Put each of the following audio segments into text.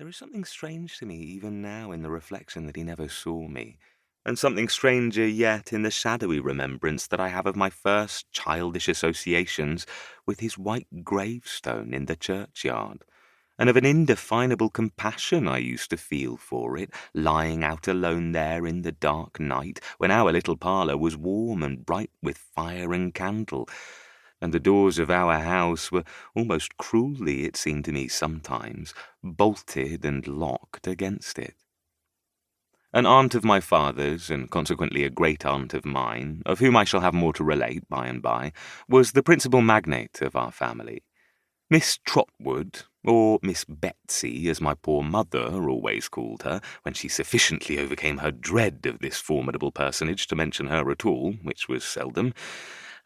There is something strange to me even now in the reflection that he never saw me, and something stranger yet in the shadowy remembrance that I have of my first childish associations with his white gravestone in the churchyard, and of an indefinable compassion I used to feel for it, lying out alone there in the dark night, when our little parlour was warm and bright with fire and candle, and the doors of our house were almost cruelly, it seemed to me sometimes, bolted and locked against it. An aunt of my father's, and consequently a great-aunt of mine, of whom I shall have more to relate by and by, was the principal magnate of our family. Miss Trotwood, or Miss Betsy, as my poor mother always called her, when she sufficiently overcame her dread of this formidable personage to mention her at all, which was seldom,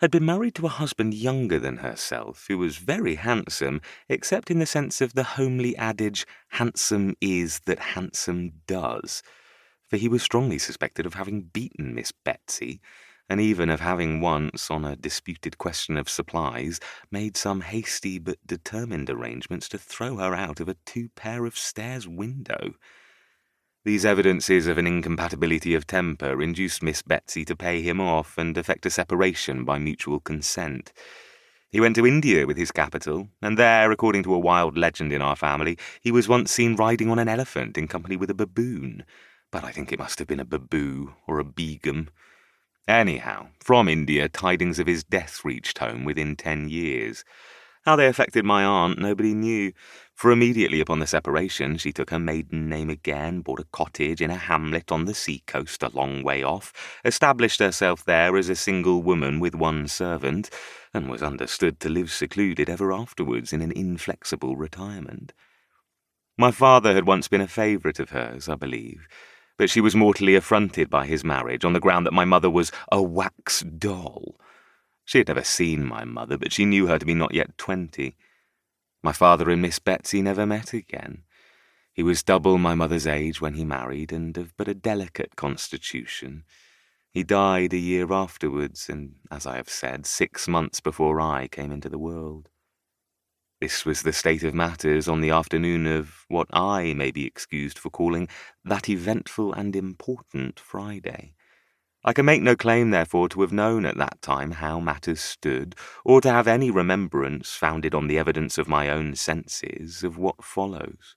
had been married to a husband younger than herself, who was very handsome, except in the sense of the homely adage, handsome is that handsome does, for he was strongly suspected of having beaten Miss Betsy, and even of having once, on a disputed question of supplies, made some hasty but determined arrangements to throw her out of a 2-pair-of-stairs window. These evidences of an incompatibility of temper induced Miss Betsy to pay him off and effect a separation by mutual consent. He went to India with his capital, and there, according to a wild legend in our family, he was once seen riding on an elephant in company with a baboon, but I think it must have been a baboo or a begum. Anyhow, from India, tidings of his death reached home within 10 years. How they affected my aunt nobody knew, for immediately upon the separation she took her maiden name again, bought a cottage in a hamlet on the sea-coast a long way off, established herself there as a single woman with one servant, and was understood to live secluded ever afterwards in an inflexible retirement. My father had once been a favourite of hers, I believe, but she was mortally affronted by his marriage on the ground that my mother was a wax doll. She had never seen my mother, but she knew her to be not yet 20. My father and Miss Betsy never met again. He was double my mother's age when he married, and of but a delicate constitution. He died a year afterwards, and, as I have said, 6 months before I came into the world. This was the state of matters on the afternoon of what I may be excused for calling that eventful and important Friday. I can make no claim, therefore, to have known at that time how matters stood, or to have any remembrance, founded on the evidence of my own senses, of what follows.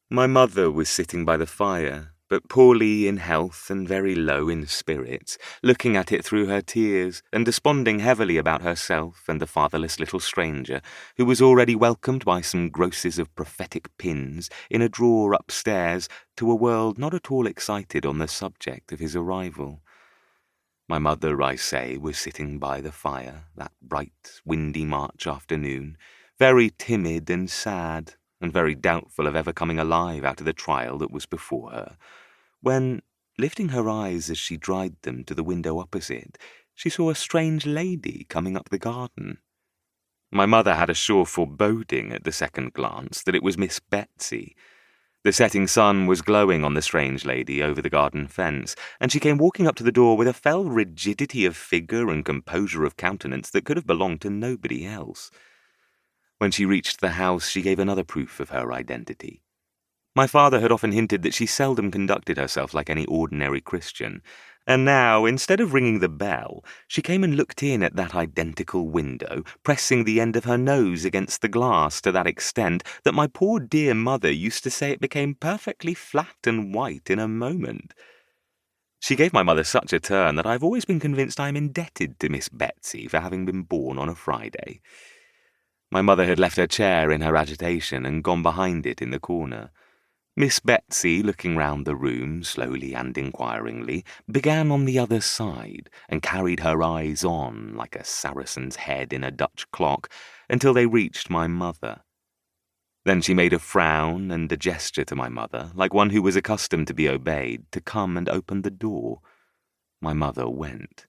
My mother was sitting by the fire, but poorly in health and very low in spirits, looking at it through her tears, and desponding heavily about herself and the fatherless little stranger, who was already welcomed by some grosses of prophetic pins in a drawer upstairs to a world not at all excited on the subject of his arrival. My mother, I say, was sitting by the fire that bright, windy March afternoon, very timid and sad, and very doubtful of ever coming alive out of the trial that was before her, when, lifting her eyes as she dried them to the window opposite, she saw a strange lady coming up the garden. My mother had a sure foreboding at the second glance that it was Miss Betsy. The setting sun was glowing on the strange lady over the garden fence, and she came walking up to the door with a fell rigidity of figure and composure of countenance that could have belonged to nobody else. When she reached the house, she gave another proof of her identity. My father had often hinted that she seldom conducted herself like any ordinary Christian, and now, instead of ringing the bell, she came and looked in at that identical window, pressing the end of her nose against the glass to that extent that my poor dear mother used to say it became perfectly flat and white in a moment. She gave my mother such a turn that I have always been convinced I am indebted to Miss Betsy for having been born on a Friday. My mother had left her chair in her agitation and gone behind it in the corner. Miss Betsy, looking round the room, slowly and inquiringly, began on the other side, and carried her eyes on, like a Saracen's head in a Dutch clock, until they reached my mother. Then she made a frown and a gesture to my mother, like one who was accustomed to be obeyed, to come and open the door. My mother went.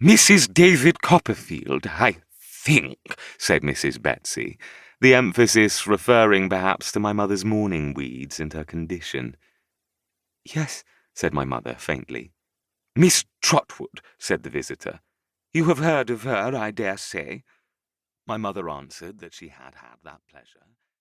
"Mrs. David Copperfield, I think," said Mrs. Betsy, the emphasis referring perhaps to my mother's mourning weeds and her condition. "Yes," said my mother faintly. "Miss Trotwood," said the visitor. "You have heard of her, I dare say." My mother answered that she had had that pleasure.